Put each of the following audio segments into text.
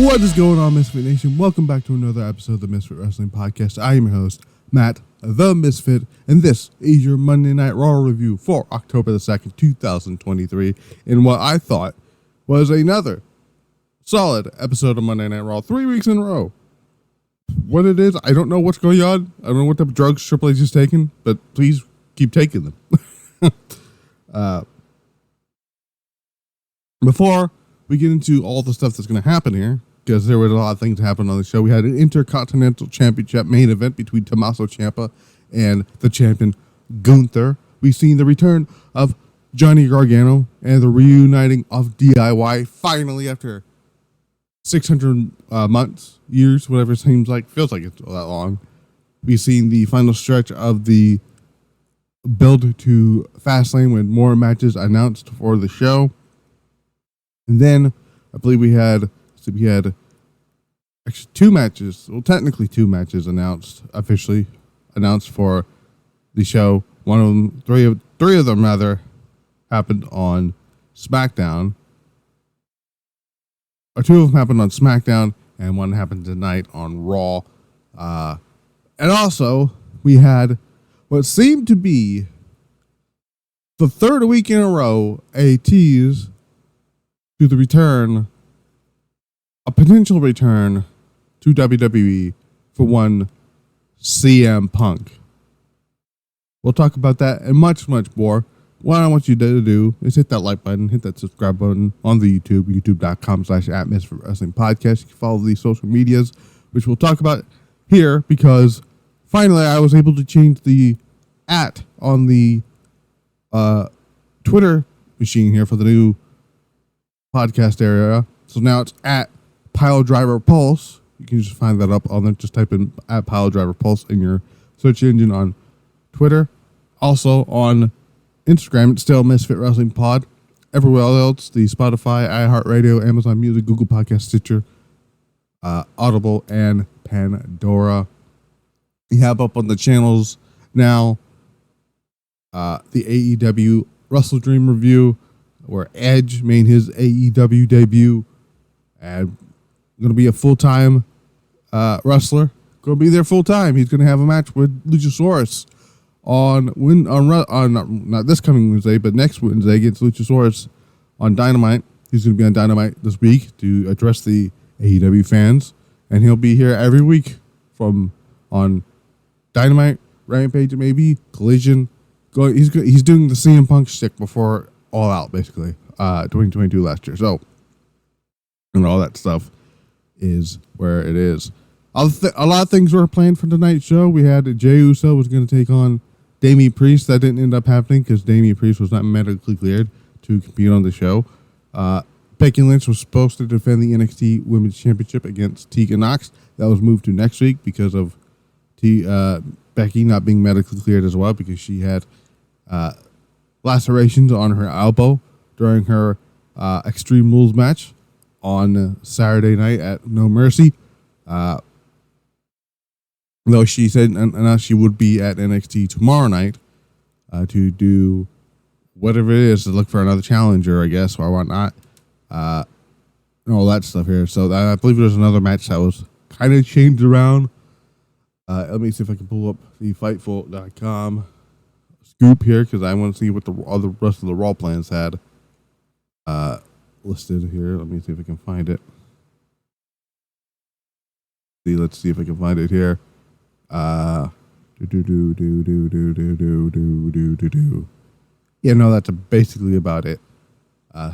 What is going on, Misfit Nation? Welcome back to another episode of the Misfit Wrestling Podcast. I am your host, Matt the Misfit, and this is your Monday Night Raw review for October the 2nd, 2023, in what I thought was another solid episode of Monday Night Raw, 3 weeks in a row. What it is, I don't know what's going on. I don't know what type of drugs Triple H is taking, but please keep taking them. Before we get into all the stuff that's going to happen here, because there was a lot of things happening on the show. We had an Intercontinental Championship main event between Tommaso Ciampa and the champion Gunther. We've seen the return of Johnny Gargano and the reuniting of DIY finally after 600 months, years, whatever it seems like. Feels like it's that long. We've seen the final stretch of the build to Fastlane with more matches announced for the show. And then I believe we had actually two matches. Well, technically two matches officially announced for the show. One of them, three of them rather, happened on SmackDown. Or two of them happened on SmackDown, and one happened tonight on Raw. And also, we had what seemed to be the third week in a row a tease to the return, a potential return to WWE for one CM Punk. We'll talk about that and much, much more. What I want you to do is hit that like button, hit that subscribe button on the YouTube, youtube.com/@MisfitWrestlingPodcast. You can follow these social medias, which we'll talk about here because finally I was able to change the @ on the Twitter machine here for the new podcast area. So now it's @PileDriverPulse. You can just find that up on there. Just type in @PileDriverPulse in your search engine on Twitter. Also on Instagram, it's still Misfit Wrestling Pod. Everywhere else, the Spotify, iHeartRadio, Amazon Music, Google Podcast, Stitcher, Audible, and Pandora. We have up on the channels now the AEW Wrestle Dream review, where Edge made his AEW debut, and going to be a full-time wrestler. Going to be there full-time. He's going to have a match with Luchasaurus not this coming Wednesday, but next Wednesday against Luchasaurus on Dynamite. He's going to be on Dynamite this week to address the AEW fans, and he'll be here every week on Dynamite, Rampage, maybe Collision. He's doing the CM Punk shtick before All Out, basically, 2022 last year. So, and all that stuff is where it is. A lot of things were planned for tonight's show. We had Jey Uso was going to take on Damian Priest. That didn't end up happening because Damian Priest was not medically cleared to compete on the show. Becky Lynch was supposed to defend the NXT Women's Championship against Tegan Nox. That was moved to next week because of Becky not being medically cleared as well, because she had lacerations on her elbow during her Extreme Rules match on Saturday night at No Mercy. Though she said she would be at NXT tomorrow night to do whatever it is, to look for another challenger, I guess, or whatnot. And all that stuff here. So I believe there's another match that was kind of changed around. Let me see if I can pull up the Fightful.com scoop here, because I want to see what the rest of the Raw plans had listed here. Let me see if I can find it. Let's see if I can find it here. Yeah, no, that's basically about it.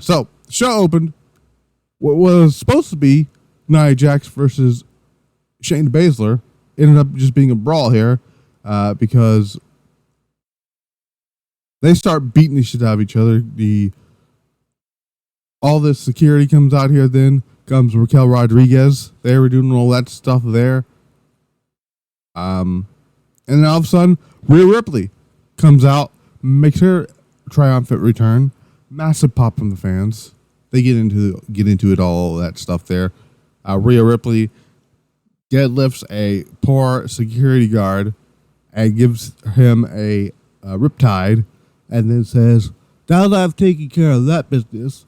So, the show opened. What was supposed to be Nia Jax versus Shayna Baszler ended up just being a brawl here because they start beating the shit out of each other. All this security comes out here. Then comes Raquel Rodriguez. They were doing all that stuff there. And then all of a sudden, Rhea Ripley comes out, makes her triumphant return. Massive pop from the fans. They get into it, all that stuff there. Rhea Ripley deadlifts a poor security guard and gives him a riptide, and then says, "Now that I've taken care of that business,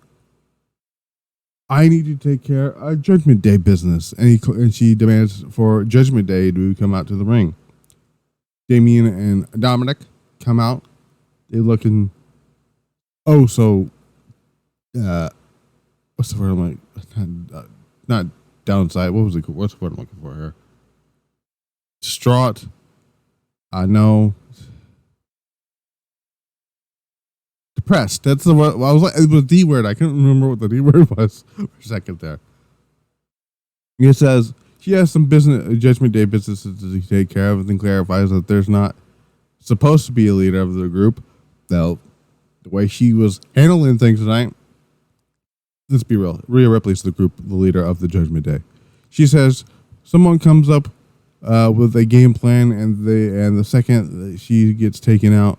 I need to take care of Judgment Day business. And she demands for Judgment Day to come out to the ring. Damien and Dominic come out. They're looking what's the word I'm like? Not downside. What's the word I'm looking for here? Distraught. I know. Depressed. That's the word. I was like, it was D word. I couldn't remember what the D word was for a second there. It says she has some Judgment Day businesses to take care of, and clarifies that there's not supposed to be a leader of the group. Though the way she was handling things tonight, let's be real. Rhea Ripley's the leader of the Judgment Day. She says someone comes up with a game plan, and the second that she gets taken out,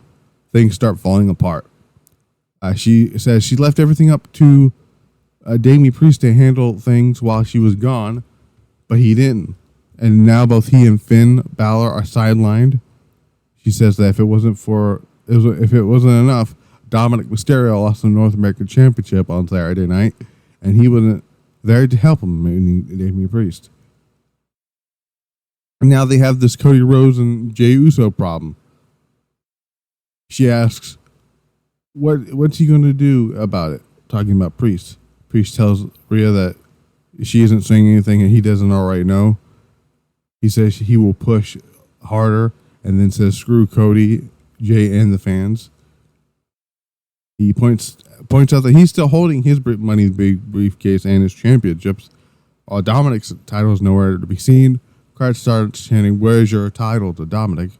things start falling apart. She says she left everything up to Damian Priest to handle things while she was gone, but he didn't. And now both he and Finn Balor are sidelined. She says that if it wasn't enough, Dominic Mysterio lost the North American Championship on Saturday night, and he wasn't there to help him, meaning Damian Priest. And now they have this Cody Rhodes and Jey Uso problem. She asks, what's he going to do about it? Talking about Priest. Priest tells Rhea that she isn't saying anything and he doesn't already know. He says he will push harder, and then says screw Cody, Jey, and the fans. He points out that he's still holding his money big briefcase and his championships. Dominic's title is nowhere to be seen. Crowd starts chanting, "Where's your title?" to Dominic.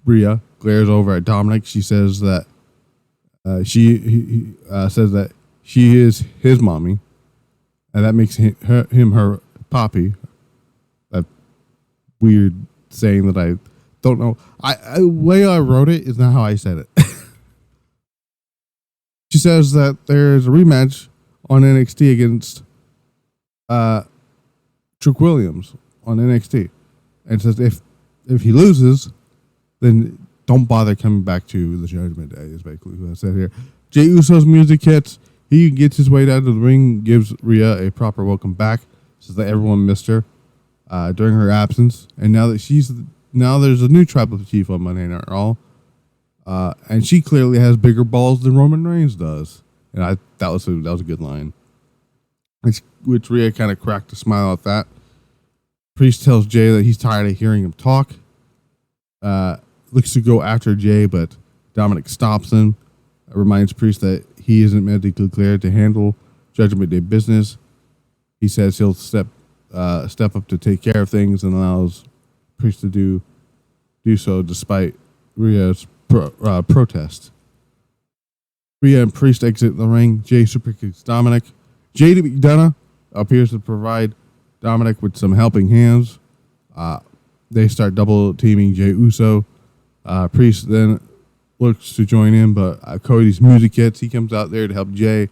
Rhea glares over at Dominic. She says that says that she is his mommy, and that makes him her poppy. That weird saying that I don't know. The way I wrote it is not how I said it. She says that there's a rematch on NXT against Trick Williams on NXT, and says if he loses, then don't bother coming back to the Judgment Day, is basically what I said here. Jey Uso's music hits. He gets his way down to the ring, gives Rhea a proper welcome back, says that everyone missed her during her absence, and now there's a new tribal chief on Monday Night Raw, and she clearly has bigger balls than Roman Reigns does, and that was a good line, which Rhea kind of cracked a smile at that. Priest tells Jey that he's tired of hearing him talk. Looks to go after Jey, but Dominic stops him. Reminds Priest that he isn't medically cleared to handle Judgment Day business. He says he'll step up to take care of things, and allows Priest to do so despite Rhea's protest. Rhea and Priest exit the ring. Jey super kicks Dominic. JD McDonough appears to provide Dominic with some helping hands. They start double teaming Jey Uso. Priest then looks to join in, but Cody's music hits. He comes out there to help Jey.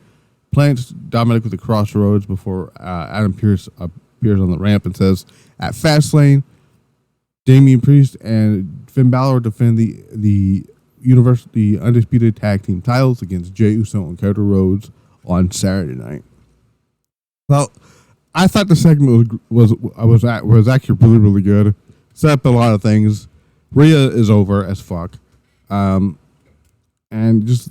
Plants Dominic with the crossroads before Adam Pearce appears on the ramp and says, at Fastlane, Damian Priest and Finn Balor defend the undisputed tag team titles against Jey Uso and Cody Rhodes on Saturday night. Well, I thought the segment was actually really, really good. Set up a lot of things. Rhea is over as fuck, and just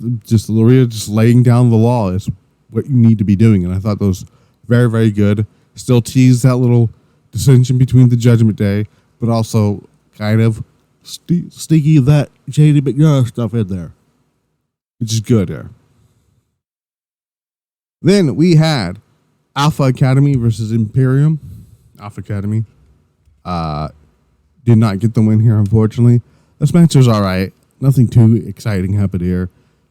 Rhea just laying down the law is what you need to be doing. And I thought that was very, very good. Still teased that little dissension between the Judgment Day, but also kind of sneaky that JD McDonough stuff in there, which is good there. Then we had Alpha Academy versus Imperium. Alpha Academy did not get the win here, unfortunately. This match was all right. Nothing too exciting happened here.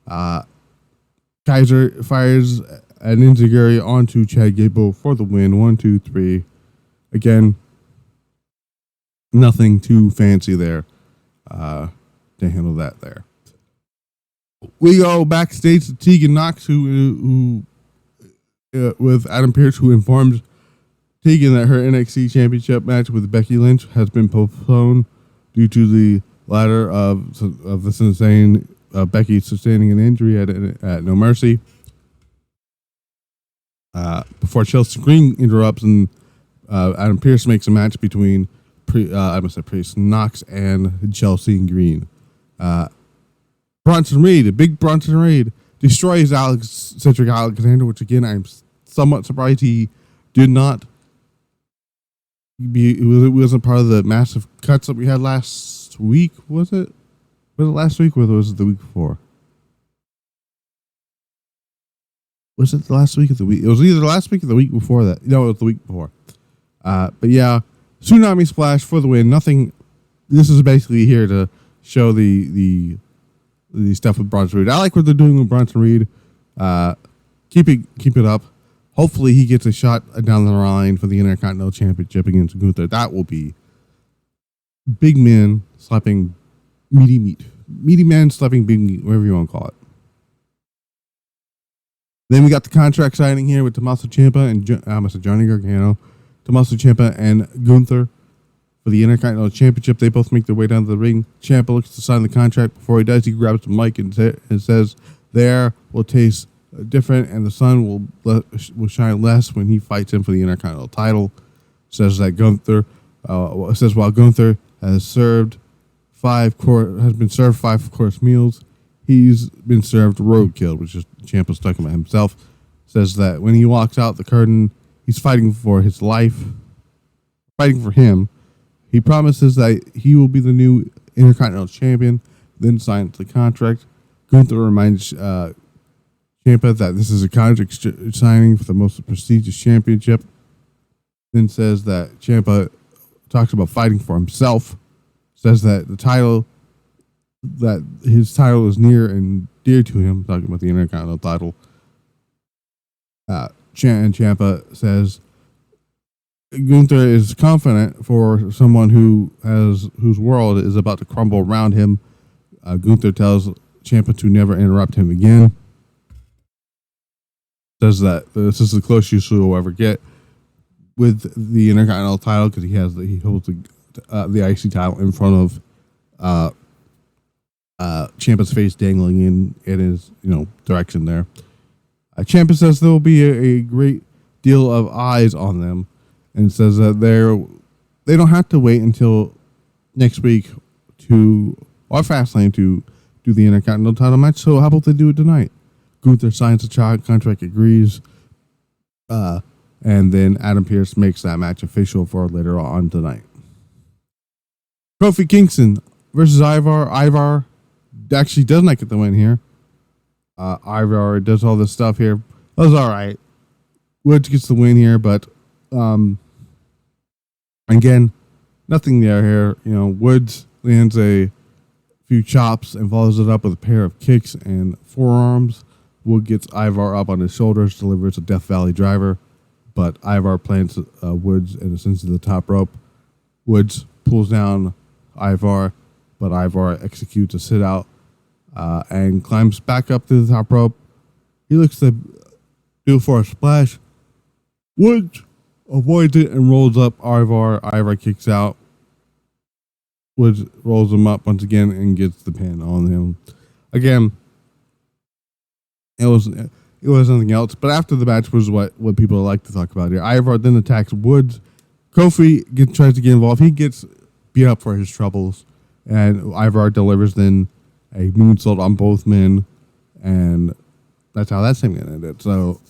Kaiser fires an enziguri onto Chad Gable for the win. 1, 2, 3. Again, nothing too fancy there to handle that there. We go backstage to Tegan Knox, who with Adam Pearce, who informs Tegan that her NXT Championship match with Becky Lynch has been postponed due to the latter of this insane Becky sustaining an injury at No Mercy. before Chelsea Green interrupts and Adam Pearce makes a match between Knox and Chelsea and Green. Bronson Reed, a big Bronson Reed, destroys Cedric Alexander, which again I'm somewhat surprised he did not. It wasn't part of the massive cuts that we had last week, was it? Was it last week or was it the week before? Was it the last week of the week? It was either the last week or the week before that. No, it was the week before. But yeah, Tsunami Splash for the win. Nothing. This is basically here to show the stuff with Bronson Reed. I like what they're doing with Bronson Reed. Keep it up. Hopefully he gets a shot down the line for the Intercontinental Championship against Gunther. That will be big men slapping meaty meat. Meaty men slapping big meat, whatever you want to call it. Then we got the contract signing here with Tommaso Ciampa and Johnny Gargano. Tommaso Ciampa and Gunther for the Intercontinental Championship. They both make their way down to the ring. Ciampa looks to sign the contract. Before he does, he grabs the mic and says, "The air will taste different, and the sun will shine less when he fights him for the Intercontinental title." Says that Gunther says while Gunther has served five course meals, he's been served roadkill, which is Ciampa's talking about himself. Says that when he walks out the curtain, he's fighting for his life, fighting for him. He promises that he will be the new Intercontinental Champion, then signs the contract. Gunther reminds Ciampa that this is a contract signing for the most prestigious championship. Then says that Ciampa talks about fighting for himself. Says that his title is near and dear to him. Talking about the Intercontinental title. Ciampa says Gunther is confident for someone whose world is about to crumble around him. Gunther tells Ciampa to never interrupt him again. Says that this is the closest you will ever get with the Intercontinental title because he holds the IC title in front of Ciampa's face dangling in his direction there. Ciampa says there will be a great deal of eyes on them, and says that they don't have to wait until next week or Fastlane to do the Intercontinental title match. So how about they do it tonight? Gunther signs the contract, agrees, and then Adam Pearce makes that match official for later on tonight. Kofi Kingston versus Ivar. Ivar actually does not get the win here. Ivar does all this stuff here. That was all right. Woods gets the win here, but again, nothing there here. Woods lands a few chops and follows it up with a pair of kicks and forearms. Wood gets Ivar up on his shoulders, delivers a Death Valley driver, but Ivar plants Woods and ascends to the top rope. Woods pulls down Ivar, but Ivar executes a sit out and climbs back up to the top rope. He looks to do for a splash. Woods avoids it and rolls up Ivar. Ivar kicks out. Woods rolls him up once again and gets the pin on him. Again, it was nothing else. But after the match was what people like to talk about here. Ivar then attacks Woods. Kofi tries to get involved. He gets beat up for his troubles, and Ivar delivers then a moonsault on both men, and that's how that segment ended. So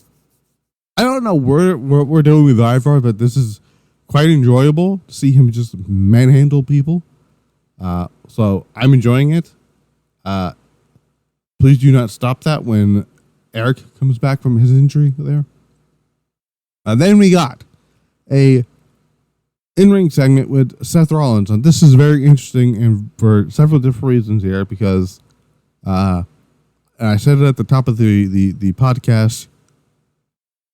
I don't know what we're doing with Ivar, but this is quite enjoyable to see him just manhandle people. So I'm enjoying it. Please do not stop that when Eric comes back from his injury there. Then we got a in-ring segment with Seth Rollins, and this is very interesting and for several different reasons here because and I said it at the top of the podcast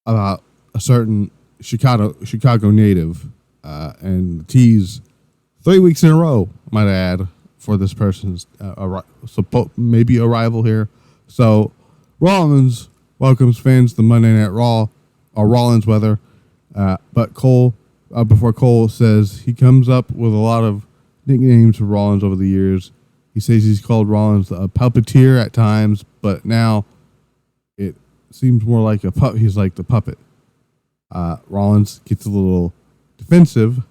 about a certain Chicago native and tease 3 weeks in a row, might I add, for this person's maybe arrival here. So Rollins welcomes fans to Monday Night Raw, or Rollins whether, but Cole, before Cole says he comes up with a lot of nicknames for Rollins over the years. He says he's called Rollins a puppeteer at times, but now it seems more like he's like the puppet. Rollins gets a little defensive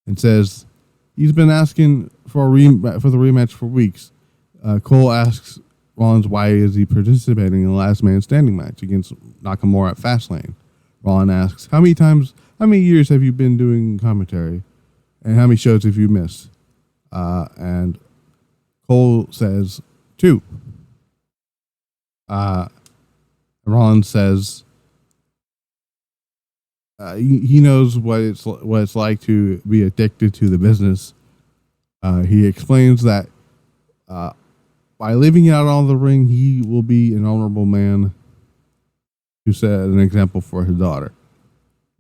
and says he's been asking for for the rematch for weeks. Cole asks Rollins why is he participating in the last man standing match against Nakamura at Fastlane. Rollins asks, how many years have you been doing commentary? And how many shows have you missed? And Cole says 2. Rollins says he knows what it's like to be addicted to the business. He explains that by leaving out on the ring, he will be an honorable man who set an example for his daughter.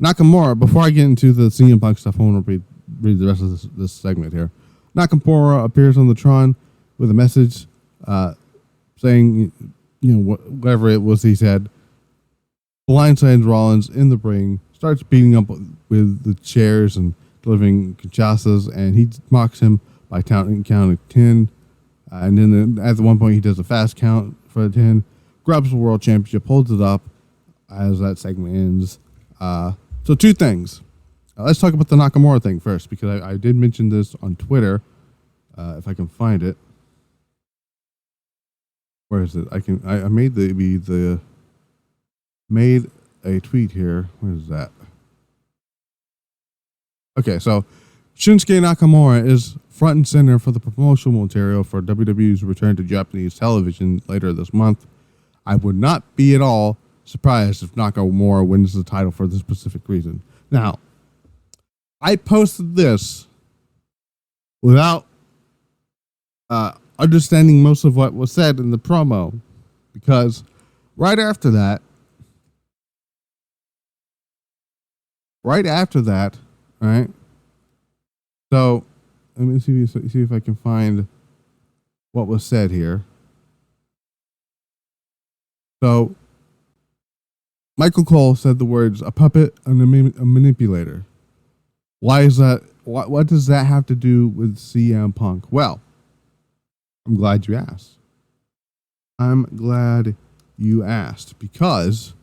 Nakamura, before I get into the CM Punk stuff, I want to read the rest of this segment here. Nakamura appears on the Tron with a message saying, whatever it was he said, blindsides Rollins in the ring, starts beating up with the chairs and delivering kinshasas, and he mocks him by counting 10. And then at one point, he does a fast count for the 10, grabs the World Championship, holds it up as that segment ends. So 2 things. Let's talk about the Nakamura thing first, because I did mention this on Twitter. If I can find it. Where is it? I made a tweet here. Where is that? Okay, so Shinsuke Nakamura is front and center for the promotional material for WWE's return to Japanese television later this month. I would not be at all surprised if Nakamura wins the title for this specific reason. Now, I posted this without understanding most of what was said in the promo, because right after that, right? So let me see if I can find what was said here. So Michael Cole said the words, a puppet and a manipulator. Why is that? What does that have to do with CM Punk? Well, I'm glad you asked. Because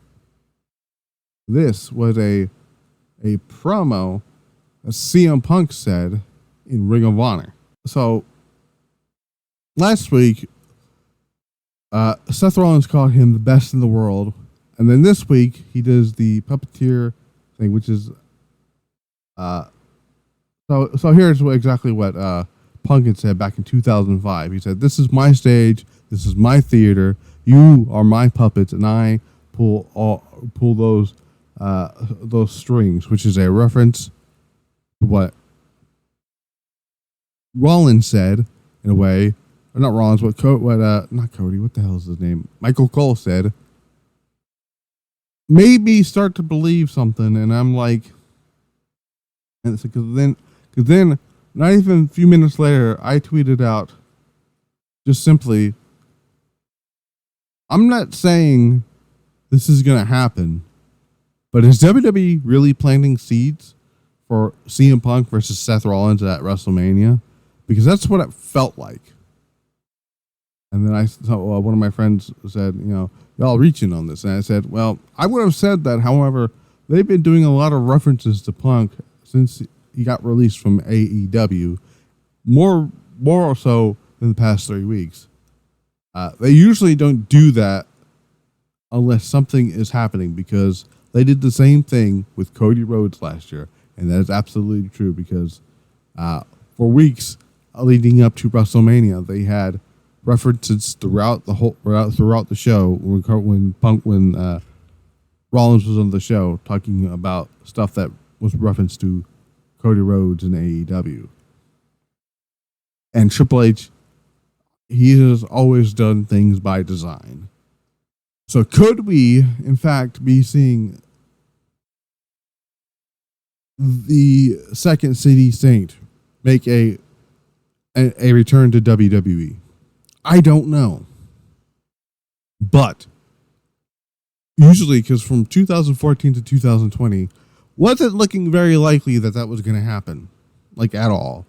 this was a promo that CM Punk said in Ring of Honor. So last week, Seth Rollins called him the best in the world, and then this week he does the puppeteer thing, which is so here's exactly what Punk had said back in 2005. He said, "This is my stage, this is my theater. You are my puppets, and I pull those strings," which is a reference to what Rollins said in a way, or not Rollins, not Cody, what the hell is his name? Michael Cole said, maybe start to believe something. And I'm like, and it's because then not even a few minutes later, I tweeted out just simply, I'm not saying this is going to happen, but is WWE really planting seeds for CM Punk versus Seth Rollins at WrestleMania? Because that's what it felt like. And then one of my friends said, y'all reaching on this. And I said, well, I would have said that. However, they've been doing a lot of references to Punk since he got released from AEW, more so than the past 3 weeks. They usually don't do that unless something is happening, because they did the same thing with Cody Rhodes last year, and that is absolutely true. Because for weeks leading up to WrestleMania, they had references throughout the show when Rollins was on the show talking about stuff that was referenced to Cody Rhodes and AEW. And Triple H, he has always done things by design. So could we, in fact, be seeing the Second City Saint make a return to WWE? I don't know. But usually, because from 2014 to 2020, wasn't looking very likely that was going to happen, like at all.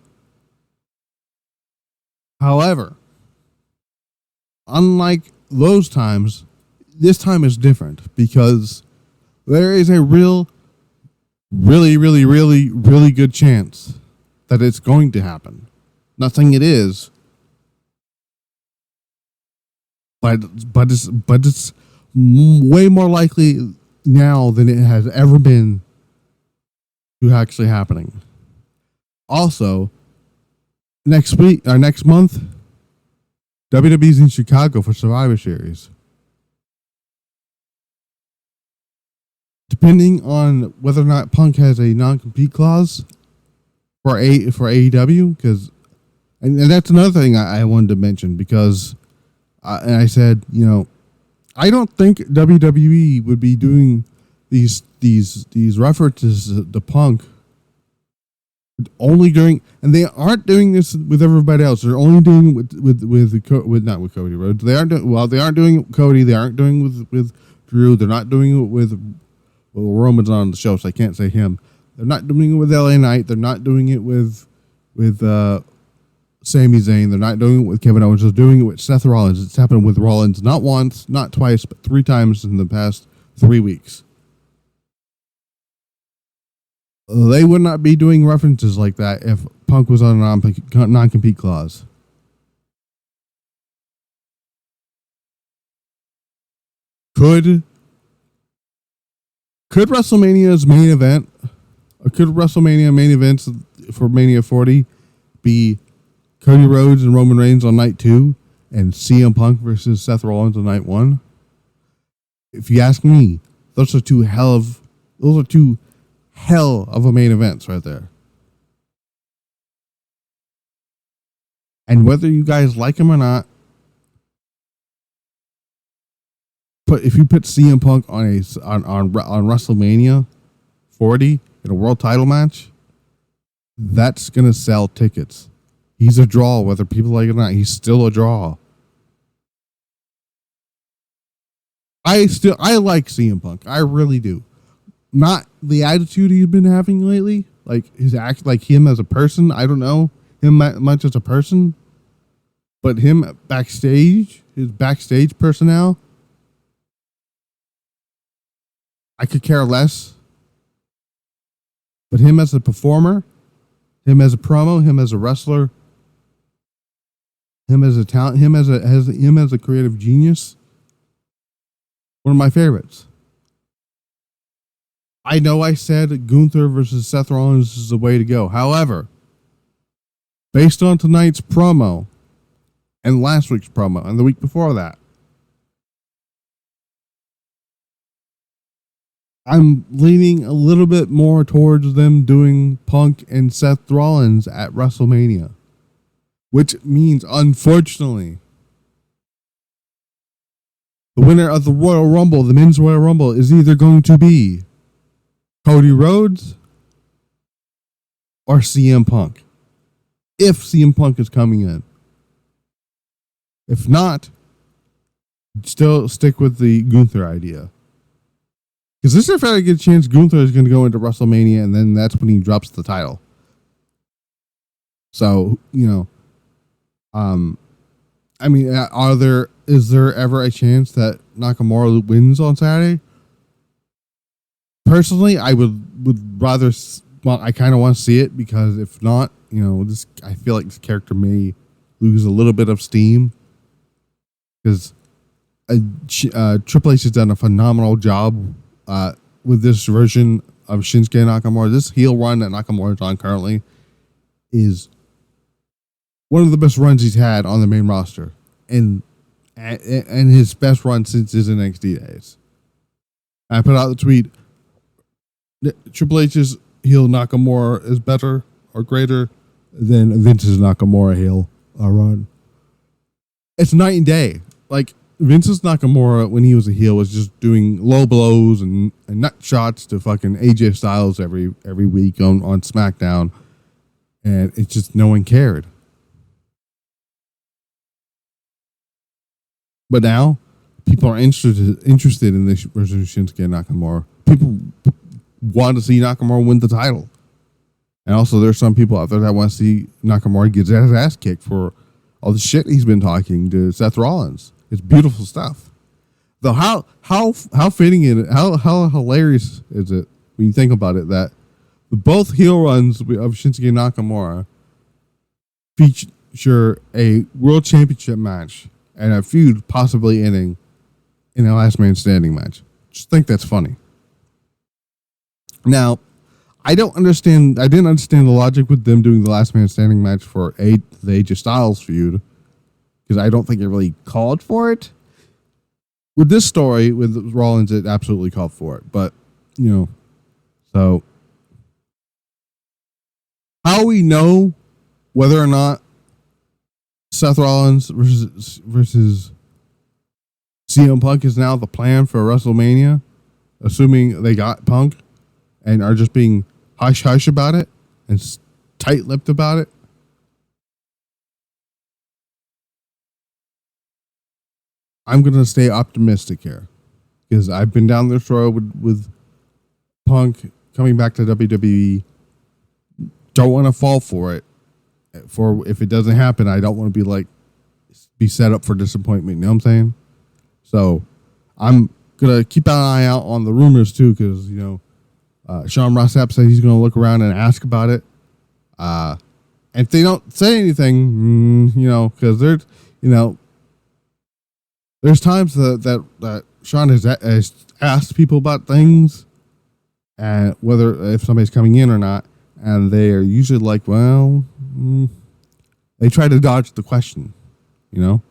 However, unlike those times, this time is different, because there is a really, really good chance that it's going to happen. Not saying it is, but it's way more likely now than it has ever been to actually happening. Also, next month, WWE's in Chicago for Survivor Series. Depending on whether or not Punk has a non-compete clause for AEW, because and that's another thing I wanted to mention, because and I said, I don't think WWE would be doing these references to Punk only during, and they aren't doing this with everybody else. They're only doing it with not with Cody Rhodes. They aren't doing it with Cody. They aren't doing it with Drew. They're not doing it with Roman's on the show, so I can't say him. They're not doing it with LA Knight. They're not doing it with Sami Zayn. They're not doing it with Kevin Owens. They're doing it with Seth Rollins. It's happened with Rollins not once, not twice, but 3 times in the past 3 weeks. They would not be doing references like that if Punk was on a non-compete clause. Could WrestleMania's main event, or could WrestleMania main events for Mania 40 be Cody Rhodes and Roman Reigns on night 2 and CM Punk versus Seth Rollins on night 1? If you ask me, those are two hell of a main events right there. And whether you guys like them or not, if you put CM Punk on WrestleMania 40 in a world title match, that's gonna sell tickets. He's a draw, whether people like it or not. He's still a draw. I like CM Punk. I really do. Not the attitude he's been having lately, like his act, like him as a person. I don't know him much as a person, but him backstage, his backstage personnel, I could care less. But him as a performer, him as a promo, him as a wrestler, him as a talent, him as a creative genius, one of my favorites. I know I said Gunther versus Seth Rollins is the way to go. However, based on tonight's promo and last week's promo and the week before that, I'm leaning a little bit more towards them doing Punk and Seth Rollins at WrestleMania, which means, unfortunately, the winner of the Royal Rumble, the Men's Royal Rumble, is either going to be Cody Rhodes or CM Punk, if CM Punk is coming in. If not, still stick with the Gunther idea. Because there's a fairly good chance Gunther is going to go into WrestleMania, and then that's when he drops the title. So, is there ever a chance that Nakamura wins on Saturday? Personally, I would rather, I kind of want to see it, because if not, I feel like this character may lose a little bit of steam, because Triple H has done a phenomenal job with this version of Shinsuke Nakamura. This heel run that Nakamura is on currently is one of the best runs he's had on the main roster, and his best run since his NXT days. I put out the tweet: Triple H's heel Nakamura is better or greater than Vince's Nakamura heel run. It's night and day. Like, Vince's Nakamura, when he was a heel, was just doing low blows and nut shots to fucking AJ Styles every week on SmackDown, and it's just no one cared. But now, people are interested in this version of Shinsuke Nakamura. People want to see Nakamura win the title. And also, there's some people out there that want to see Nakamura get his ass kicked for all the shit he's been talking to Seth Rollins. It's beautiful stuff. So how fitting it, how hilarious is it when you think about it that both heel runs of Shinsuke Nakamura feature a world championship match and a feud possibly ending in a last man standing match. Just think that's funny. Now, I didn't understand the logic with them doing the last man standing match for the AJ Styles feud, because I don't think it really called for it. With this story, with Rollins, it absolutely called for it. But, so how we know whether or not Seth Rollins versus CM Punk is now the plan for WrestleMania, assuming they got Punk and are just being hush-hush about it and tight-lipped about it. I'm going to stay optimistic here because I've been down this road with Punk coming back to WWE. Don't want to fall for it. If it doesn't happen, I don't want to be set up for disappointment. You know what I'm saying? So I'm going to keep an eye out on the rumors too because, Sean Ross Sapp said he's going to look around and ask about it. And if they don't say anything, because there's times that Sean has asked people about things and if somebody's coming in or not, and they are usually like, well, they try to dodge the question, And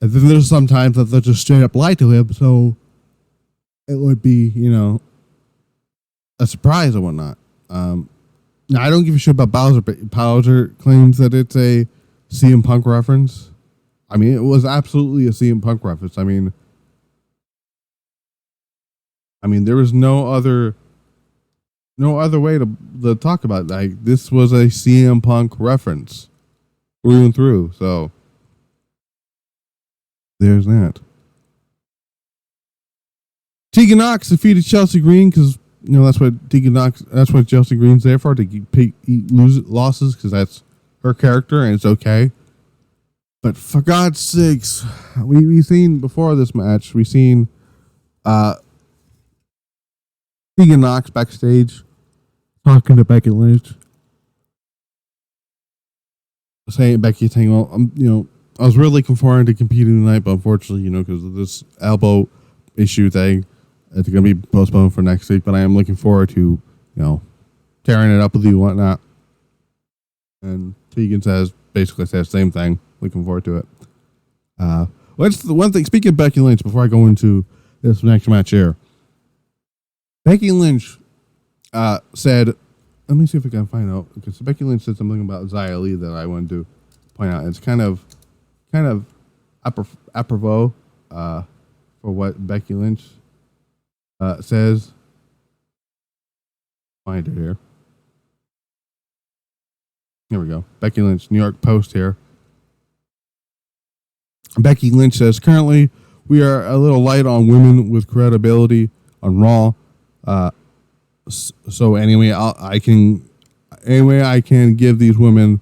then there's sometimes that they'll just straight up lie to him, so it would be, a surprise or whatnot. Now, I don't give a shit about Bowser, but Bowser claims that it's a CM Punk reference. I mean, it was absolutely a CM Punk reference. I mean, there was no other way to talk about it. Like, this was a CM Punk reference through and through. So there's that. Tegan Knox defeated Chelsea Green because that's what Chelsea Green's there for, to lose losses, because that's her character and it's okay. But for God's sakes, we've seen before this match, we've seen Tegan Knox backstage talking to Becky Lynch, Becky saying, well, I was really looking forward to competing tonight, but unfortunately, because of this elbow issue thing, it's going to be postponed for next week. But I am looking forward to, tearing it up with you and whatnot. And Tegan basically says the same thing. Looking forward to it. What's the one thing? Speaking of Becky Lynch, before I go into this next match here, Becky Lynch said, let me see if I can find out, because Becky Lynch said something about Xia Li that I wanted to point out. It's kind of apropos for what Becky Lynch says. Find it here. Here we go. Becky Lynch, New York Post here. Becky Lynch says, currently, we are a little light on women with credibility on Raw. So anyway, I can give these women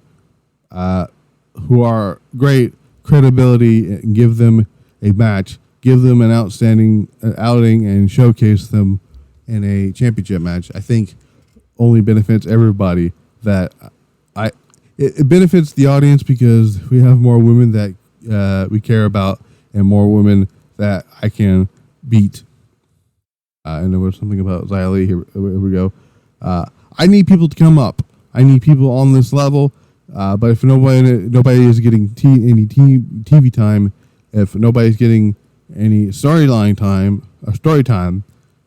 who are great credibility and give them a match, give them an outstanding outing, and showcase them in a championship match. I think only benefits everybody. It benefits the audience because we have more women that we care about and more women that I can beat. And there was something about Xia Li. Here we go. I need people to come up. I need people on this level. But if nobody is getting any TV time, if nobody's getting any story time,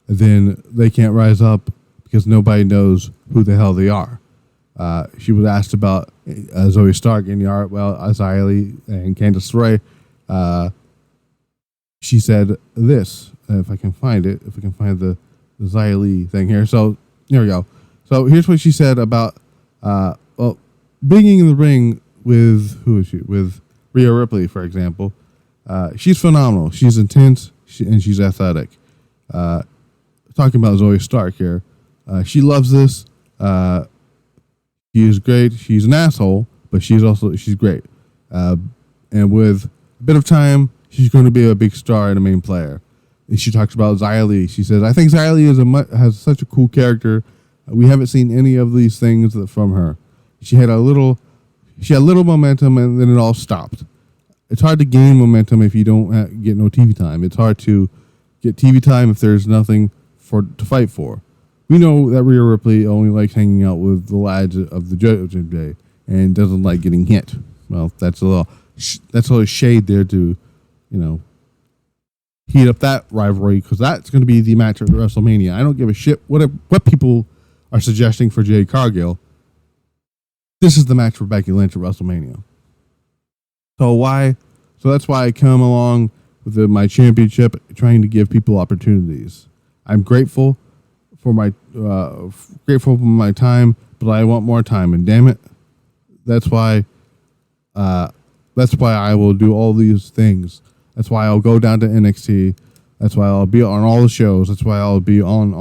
then they can't rise up because nobody knows who the hell they are. She was asked about Zoe Stark and Xia Li and Candice LeRae. She said this. If I can find it, if we can find the Xia Li thing here. So here we go. So here's what she said about being in the ring with, who is she? With Rhea Ripley, for example. She's phenomenal. She's intense and she's athletic. Talking about Zoe Stark here. She loves this. She is great. She's an asshole, but she's great. And with a bit of time she's going to be a big star and a main player. And she talks about Xia Li. She says, I think Xia Li has such a cool character. We haven't seen any of these things from her. She had little momentum, and then it all stopped. It's hard to gain momentum if you don't get no TV time. It's hard to get TV time if there's nothing to fight for. We know that Rhea Ripley only likes hanging out with the lads of the Judgment Day and doesn't like getting hit. Well, that's a little shade there to, heat up that rivalry, because that's going to be the match at WrestleMania. I don't give a shit what people are suggesting for Jade Cargill. This is the match for Becky Lynch at WrestleMania. So that's why I come along with my championship, trying to give people opportunities. I'm grateful for my time, but I want more time, and damn it, that's why I will do all these things. That's why I'll go down to NXT. That's why I'll be on all the shows. That's why I'll be on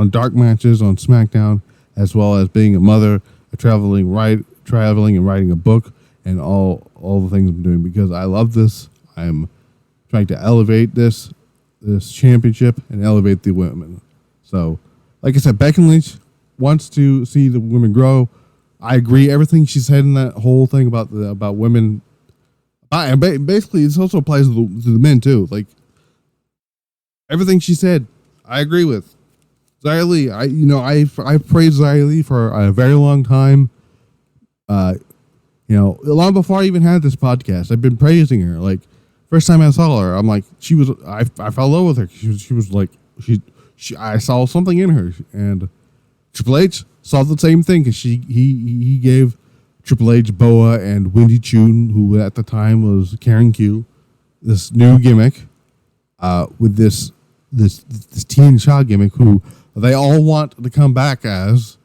dark matches on SmackDown, as well as being a mother, traveling and writing a book, and all the things I'm doing, because I love this. I'm trying to elevate this championship and elevate the women. So, like I said, Becky Lynch wants to see the women grow. I agree everything she said in that whole thing about women. And basically, this also applies to the men too. Like, everything she said, I agree with. Xia Li, I've praised Xia Li for a very long time. Long before I even had this podcast, I've been praising her. Like, first time I saw her, I'm like, I fell in love with her. She was like, I saw something in her, and Triple H saw the same thing, because he gave Triple H, Boa, and Wendy Chun, who at the time was Karen Q, this new gimmick, with this Teen Shaw gimmick, who they all want to come back as.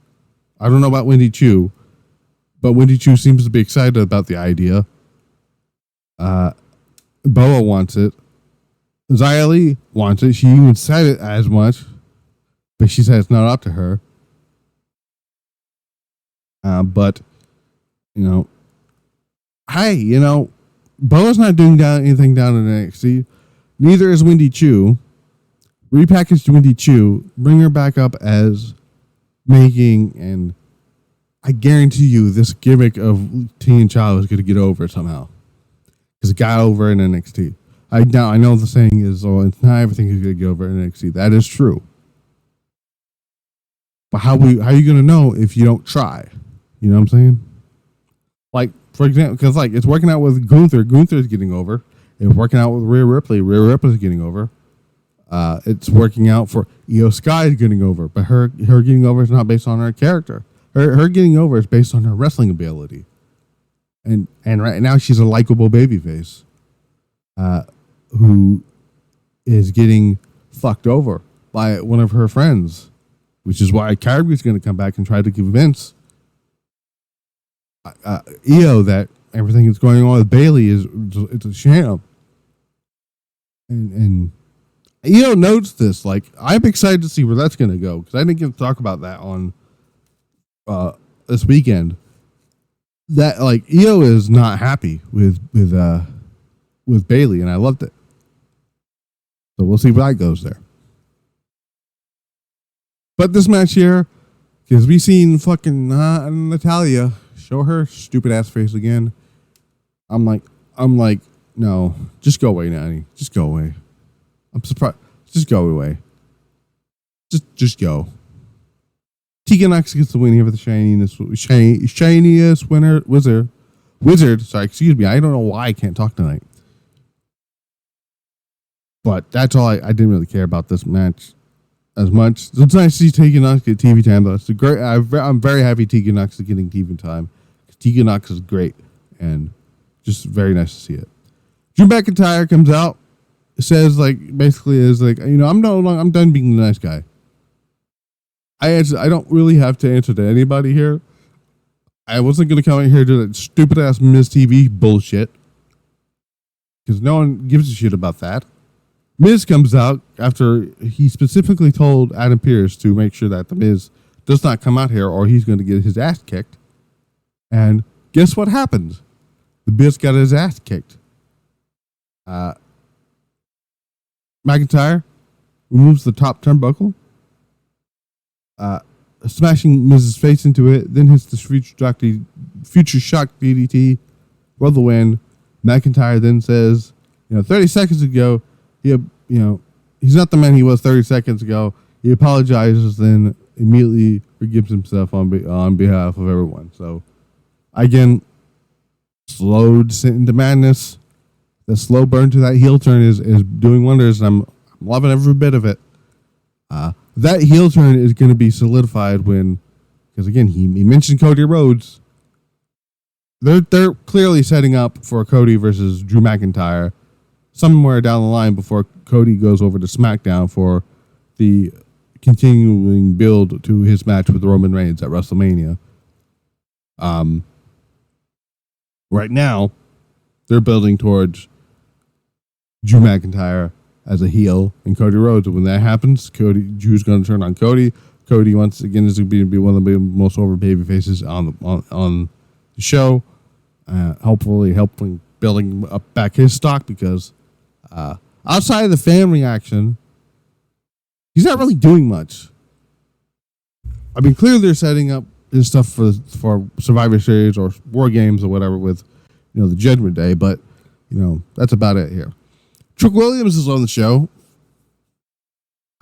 I don't know about Wendy Chu, but Wendy Chu seems to be excited about the idea. Boa wants it. Xia Li wants it. She even said it as much, but she said it's not up to her. But Boa's not doing anything down in NXT. Neither is Wendy Chu. Repackaged Wendy Chu, bring her back up as making, and I guarantee you this gimmick of Teen Child is going to get over somehow, because it got over in NXT. I know the saying is, it's not everything is going to get over in NXT. That is true. But how are you going to know if you don't try? You know what I'm saying? Like, for example, because it's working out with Gunther. Gunther's getting over. It's working out with Rhea Ripley. Rhea Ripley's getting over. It's working out for Io Sky getting over. But her getting over is not based on her character. Her getting over is based on her wrestling ability. And right now she's a likable babyface, who is getting fucked over by one of her friends, which is why Kyrie going to come back and try to convince Io that everything that's going on with Bailey it's a sham. And Io notes this. Like, I'm excited to see where that's going to go, because I didn't get to talk about that on this weekend. That, like, Io is not happy with Bailey, and I loved it. So we'll see where that goes there. But this match here, because we seen fucking Natalya show her stupid ass face again. I'm like, no, just go away, Natty. Just go away. I'm surprised. Just go away. Just go. Tegan Knox gets the win here for the shiniest wizard. Sorry, excuse me. I don't know why I can't talk tonight. But that's all. I didn't really care about this match as much. It's nice to see Tegan Knox get TV time, though. It's great. I'm very happy Tegan Knox is getting TV time. Tegan Knox is great, and just very nice to see it. Drew McIntyre comes out, says basically I'm done being the nice guy. I don't really have to answer to anybody here. I wasn't going to come in here to do that stupid ass Miz TV bullshit, because no one gives a shit about that. Miz comes out after he specifically told Adam Pearce to make sure that the Miz does not come out here, or he's going to get his ass kicked. And guess what happened? The Miz got his ass kicked. Uh, McIntyre removes the top turnbuckle, smashing Miz's face into it, then hits the future shock DDT for the win. McIntyre then says, 30 seconds ago, he's not the man he was 30 seconds ago. He apologizes, then immediately forgives himself on behalf of everyone. So, again, slow descent into madness. The slow burn to that heel turn is doing wonders, and I'm loving every bit of it. That heel turn is going to be solidified because again, he mentioned Cody Rhodes. They're clearly setting up for Cody versus Drew McIntyre somewhere down the line before Cody goes over to SmackDown for the continuing build to his match with Roman Reigns at WrestleMania. Right now, they're building towards Drew McIntyre as a heel and Cody Rhodes. And when that happens, Drew's going to turn on Cody. Cody once again is going to be one of the most over baby faces on the show. Hopefully helping building up back his stock because outside of the fan reaction, he's not really doing much. I mean, clearly they're setting up his stuff for Survivor Series or War Games or whatever with the Judgment Day, but that's about it here. Trick Williams is on the show,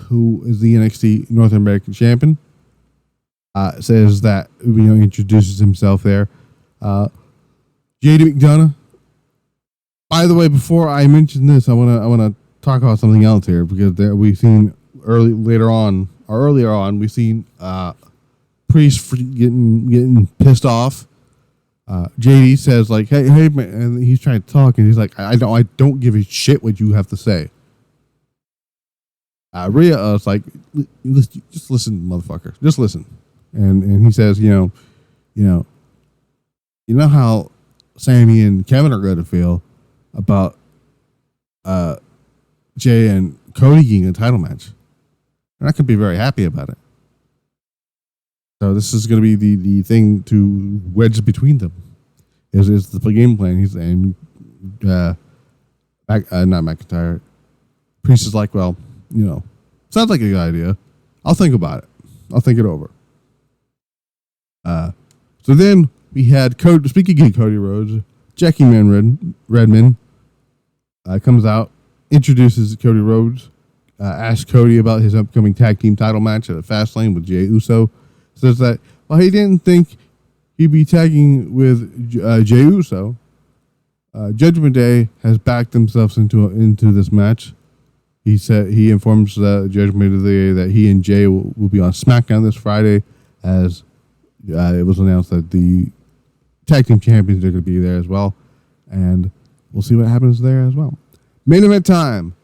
who is the NXT North American champion. Says that introduces himself there. JD McDonough. By the way, before I mention this, I want to talk about something else here because we've seen earlier on we've seen Priest getting pissed off. JD says like, hey, man, and he's trying to talk, and he's like, I don't give a shit what you have to say. Rhea is like, just listen, motherfucker, just listen. And he says, you know how Sammy and Kevin are going to feel about Jay and Cody getting a title match. They're not going to be very happy about it. So this is going to be the thing to wedge between them. Is the game plan? He's saying, not McIntyre. Priest is like, well, sounds like a good idea. I'll think about it. I'll think it over. So then we had Cody. Speaking of Cody Rhodes, Jackie Redmond comes out, introduces Cody Rhodes, asks Cody about his upcoming tag team title match at Fastlane with Jey Uso. Says that he didn't think he'd be tagging with Jey Uso. Judgment Day has backed themselves into this match. He said he informs the Judgment Day that he and Jay will be on SmackDown this Friday, as it was announced that the tag team champions are going to be there as well, and we'll see what happens there as well. Main event time: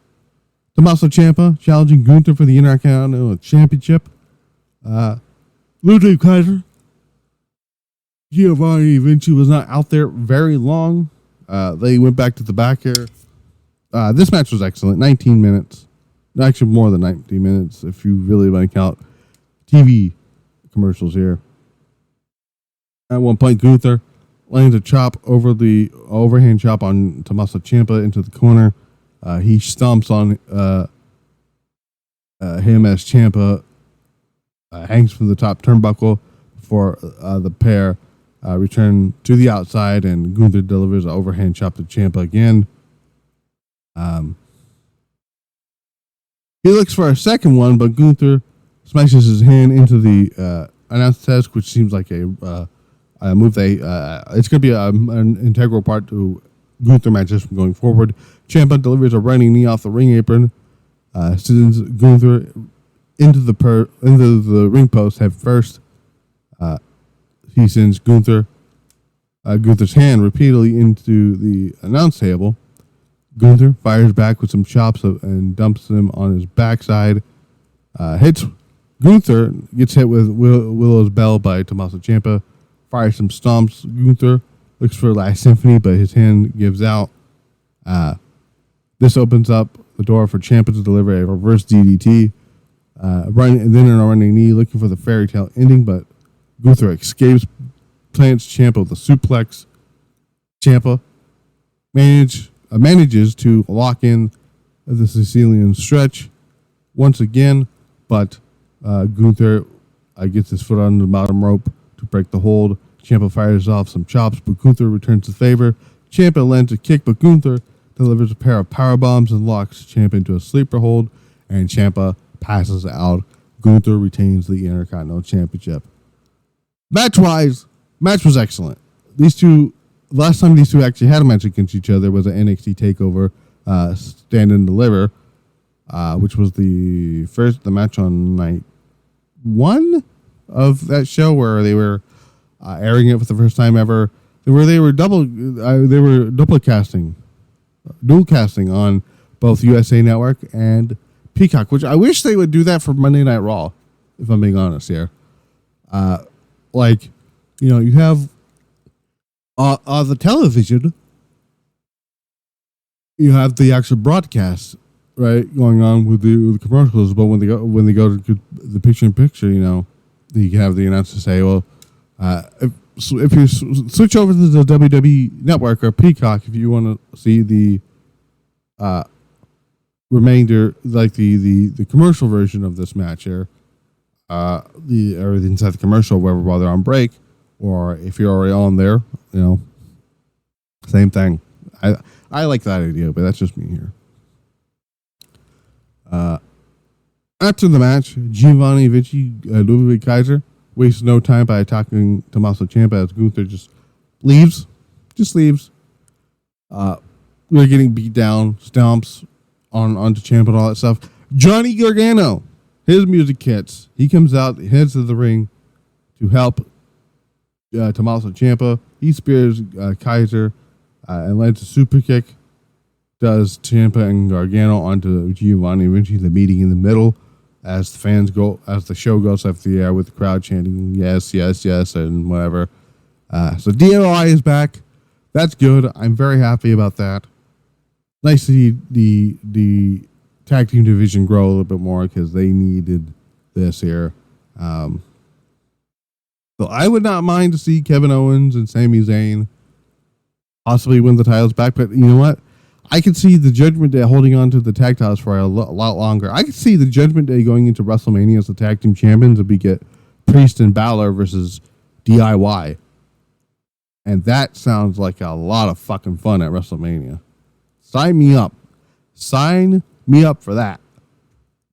Tommaso Ciampa challenging Gunther for the Intercontinental Championship. Ludwig Kaiser, Giovanni Vinci was not out there very long. They went back to the back here. This match was excellent. 19 minutes. Actually, more than 19 minutes if you really want to count TV commercials here. At one point, Gunther lands a chop over the overhand chop on Tommaso Ciampa into the corner. He stomps on him as Ciampa hangs from the top turnbuckle before the pair return to the outside, and Gunther delivers an overhand chop to Ciampa again. He looks for a second one, but Gunther smashes his hand into the announce desk, which seems like a move it's going to be an integral part to Gunther matches from going forward. Ciampa delivers a running knee off the ring apron, sends Gunther into the ring post head first. He sends Gunther's hand repeatedly into the announce table. Gunther fires back with some chops and dumps him on his backside. Gunther gets hit with Willow's Bell by Tommaso Ciampa. Fires some stomps. Gunther looks for Last Symphony, but his hand gives out. This opens up the door for Ciampa to deliver a reverse DDT. Then a running knee, looking for the fairy tale ending, but Gunther escapes, plants Ciampa with a suplex. Ciampa manages manages to lock in the Sicilian stretch once again, but Gunther gets his foot on the bottom rope to break the hold. Ciampa fires off some chops, but Gunther returns the favor. Ciampa lands a kick, but Gunther delivers a pair of power bombs and locks Ciampa into a sleeper hold, and Ciampa passes out. Gunther retains the Intercontinental Championship. Match-wise, match was excellent. Last time these two actually had a match against each other was an NXT TakeOver Stand and Deliver, which was the match on night 1 of that show where they were airing it for the first time ever. They were dual casting on both USA Network and Peacock, which I wish they would do that for Monday Night Raw, if I'm being honest here. You have on the television, you have the actual broadcast, right, going on with the commercials, but when they go to the picture-in-picture, you can have the announcer say, well, if you switch over to the WWE Network or Peacock, if you want to see the remainder, like the commercial version of this match here, or inside the commercial, wherever while they're on break, or if you're already on there, same thing. I like that idea, but that's just me here. After the match, Giovanni Vinci, Ludwig Kaiser wastes no time by attacking Tommaso Ciampa as Gunther just leaves. We're getting beat down, stomps onto Ciampa and all that stuff. Johnny Gargano, his music hits. He comes out, heads to the ring to help Tommaso Ciampa. He spears Kaiser and lands a super kick. Does Ciampa and Gargano onto Giovanni Vinci, the meeting in the middle, as the show goes off the air with the crowd chanting yes, yes, yes, and whatever. So DOI is back. That's good. I'm very happy about that. Nice to see the tag team division grow a little bit more because they needed this here. So I would not mind to see Kevin Owens and Sami Zayn possibly win the titles back, but you know what? I could see the Judgment Day holding on to the tag titles for a lot longer. I could see the Judgment Day going into WrestleMania as the tag team champions and we get Priest and Balor versus DIY. And that sounds like a lot of fucking fun at WrestleMania. Sign me up. Sign me up for that.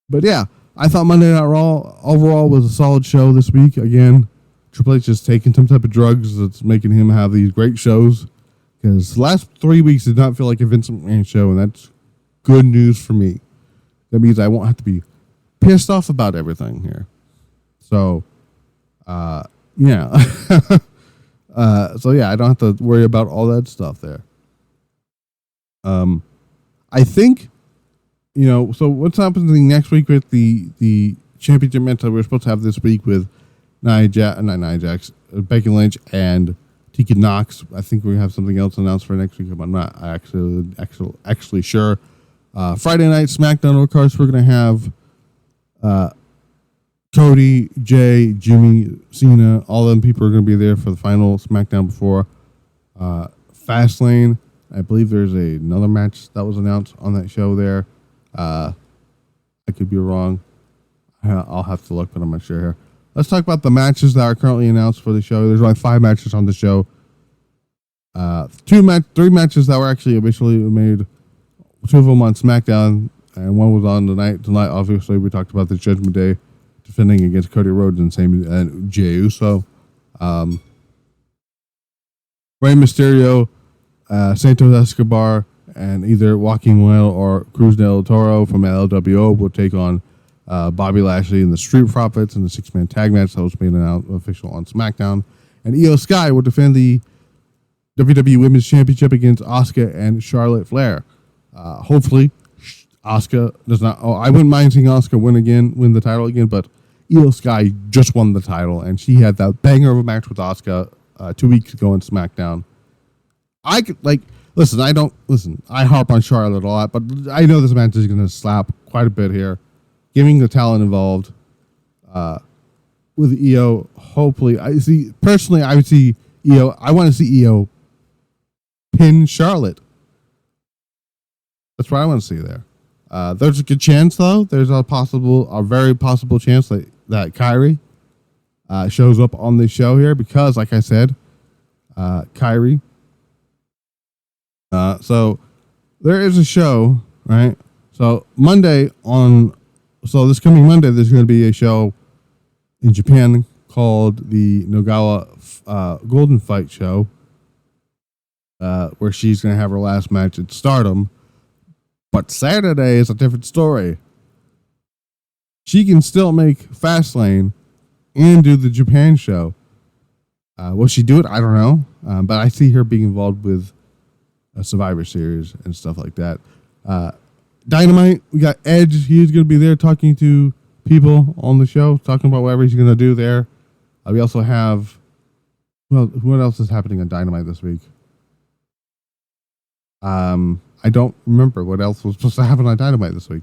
But yeah, I thought Monday Night Raw overall was a solid show this week. Again, Triple H is taking some type of drugs that's making him have these great shows. Because the last 3 weeks did not feel like a Vince McMahon show, and that's good news for me. That means I won't have to be pissed off about everything here. So, yeah. I don't have to worry about all that stuff there. I think, so what's happening next week with the championship match that we're supposed to have this week with Becky Lynch and Tegan Knox. I think we have something else announced for next week. I'm not actually sure. Friday night SmackDown, of course, we're going to have Cody, Jay, Jimmy, Cena. All of them people are going to be there for the final SmackDown before Fastlane. I believe there's another match that was announced on that show there. I could be wrong. I'll have to look, but I'm not sure here. Let's talk about the matches that are currently announced for the show. There's only 5 matches on the show. 3 matches that were actually officially made. 2 of them on SmackDown, and 1 was on tonight. Tonight, obviously, we talked about the Judgment Day defending against Cody Rhodes and Jey Uso. Rey Mysterio, Santos Escobar, and either Joaquin Wilde or Cruz del Toro from LWO will take on Bobby Lashley and the Street Profits in the 6-man tag match that was made official on SmackDown. And Io Sky will defend the WWE Women's Championship against Asuka and Charlotte Flair. Hopefully, Asuka does not. Oh, I wouldn't mind seeing Asuka win the title again, but Io Sky just won the title, and she had that banger of a match with Asuka 2 weeks ago on SmackDown. I harp on Charlotte a lot, but I know this match is going to slap quite a bit here. Giving the talent involved with Io, hopefully, I would see Io. I want to see Io pin Charlotte. That's what I want to see there. There's a good chance, though. There's a very possible chance that Kyrie shows up on the show here because, like I said, Kyrie. So there is a show, right? So this coming Monday, there's going to be a show in Japan called the Nogawa Golden Fight Show, where she's going to have her last match at Stardom. But Saturday is a different story. She can still make Fastlane and do the Japan show. Will she do it? I don't know. But I see her being involved with a Survivor Series and stuff like that. Dynamite, we got Edge. He's going to be there talking to people on the show, talking about whatever he's going to do there. We also have, what else is happening on Dynamite this week? I don't remember what else was supposed to happen on Dynamite this week.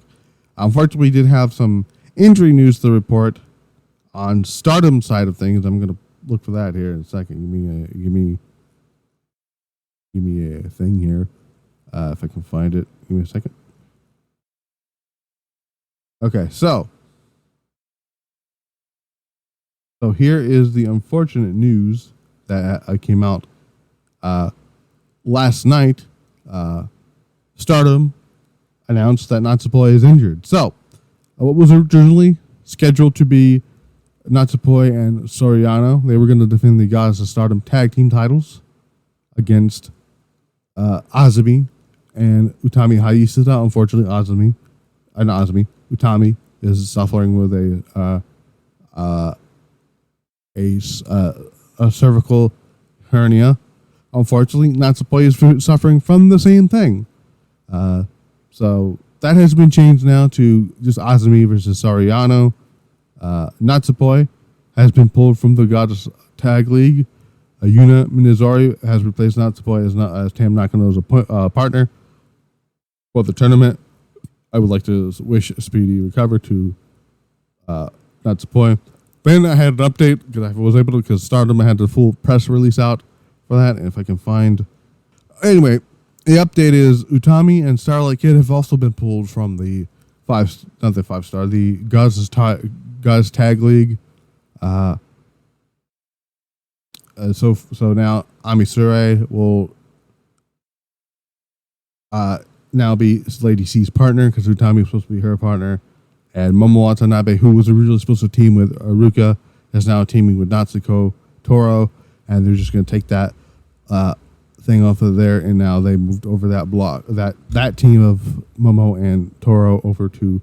Unfortunately, we did have some injury news to report on Stardom side of things. I'm going to look for that here in a second. Give me a thing here, if I can find it. Give me a second. Okay, so here is the unfortunate news that came out last night. Stardom announced that Natsupoi is injured. So, what was originally scheduled to be Natsupoi and Soriano, they were going to defend the Goddess of Stardom tag team titles against Azumi and Utami Hayashishita. Unfortunately, Utami is suffering with a cervical hernia. Unfortunately, Natsupoi is suffering from the same thing. So that has been changed now to just Azumi versus Soriano. Natsupoi has been pulled from the Goddess Tag League. Yuna Minozori has replaced Natsupoi as Tam Nakano's partner for the tournament. I would like to wish a speedy recovery to Natsupoi. Then I had an update because Stardom had the full press release out for that, and if I can find. Anyway, the update is Utami and Starlight Kid have also been pulled from the the Goddess Tag League. So now Ami Sure will now be Lady C's partner because Utami was supposed to be her partner, and Momo Watanabe, who was originally supposed to team with Aruka, is now teaming with Natsuko Toro, and they're just going to take that thing off of there, and now they moved over that block, that team of Momo and Toro over to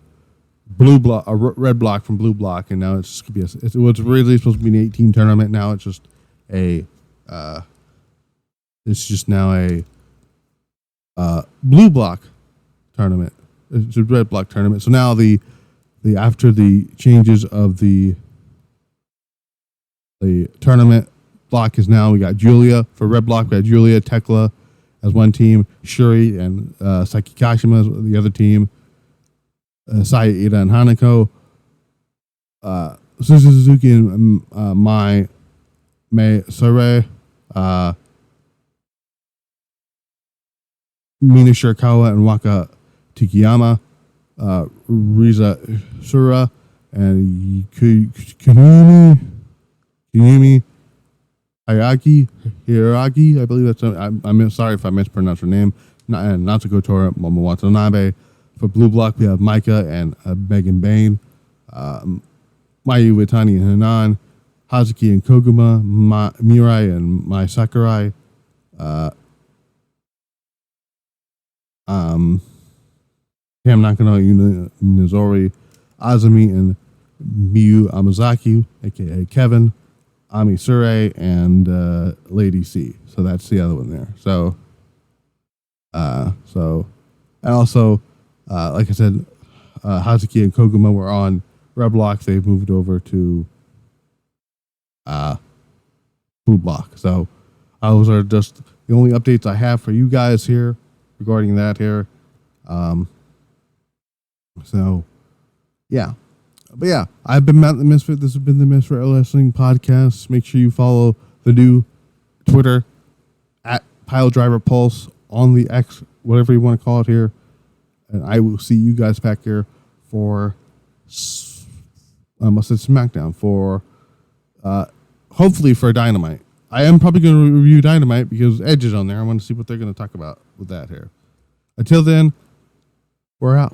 blue block, a red block from blue block, and now it's just gonna be it was originally supposed to be an 8-team tournament. Now it's just a blue block tournament. It's a red block tournament. So now the after the changes of the tournament block is now we got Julia for red block. We got Julia, Tekla as one team, Shuri and Saki Kashima as the other team, Saya Ida and Hanako, Suzuki and Mai Sore, Mina Shirakawa and Waka Tikiyama, Riza Sura and Kunimi Hiraki, I believe that's. I'm sorry if I mispronounced her name. And Natsuko Tora, Momo Watanabe. For blue block, we have Micah and Megan Bain, Mayu Watani and Hanan, Hazuki and Koguma, Mirai and Mai Sakurai, Tam Nakano, Yuna Nizori, Azumi and Miyu Amazaki, aka Kevin, Ami Sure, and Lady C. So that's the other one there. So, and also, like I said, Hazuki and Koguma were on red block. They've moved over to blue block. So those are just the only updates I have for you guys here regarding that here. So, yeah. But yeah, I've been Matt the Misfit. This has been the Misfit Wrestling Podcast. Make sure you follow the new Twitter at Piledriver Pulse on the X, whatever you want to call it here. And I will see you guys back here for, I must say SmackDown, for hopefully for Dynamite. I am probably going to review Dynamite because Edge is on there. I want to see what they're going to talk about with that here. Until then, we're out.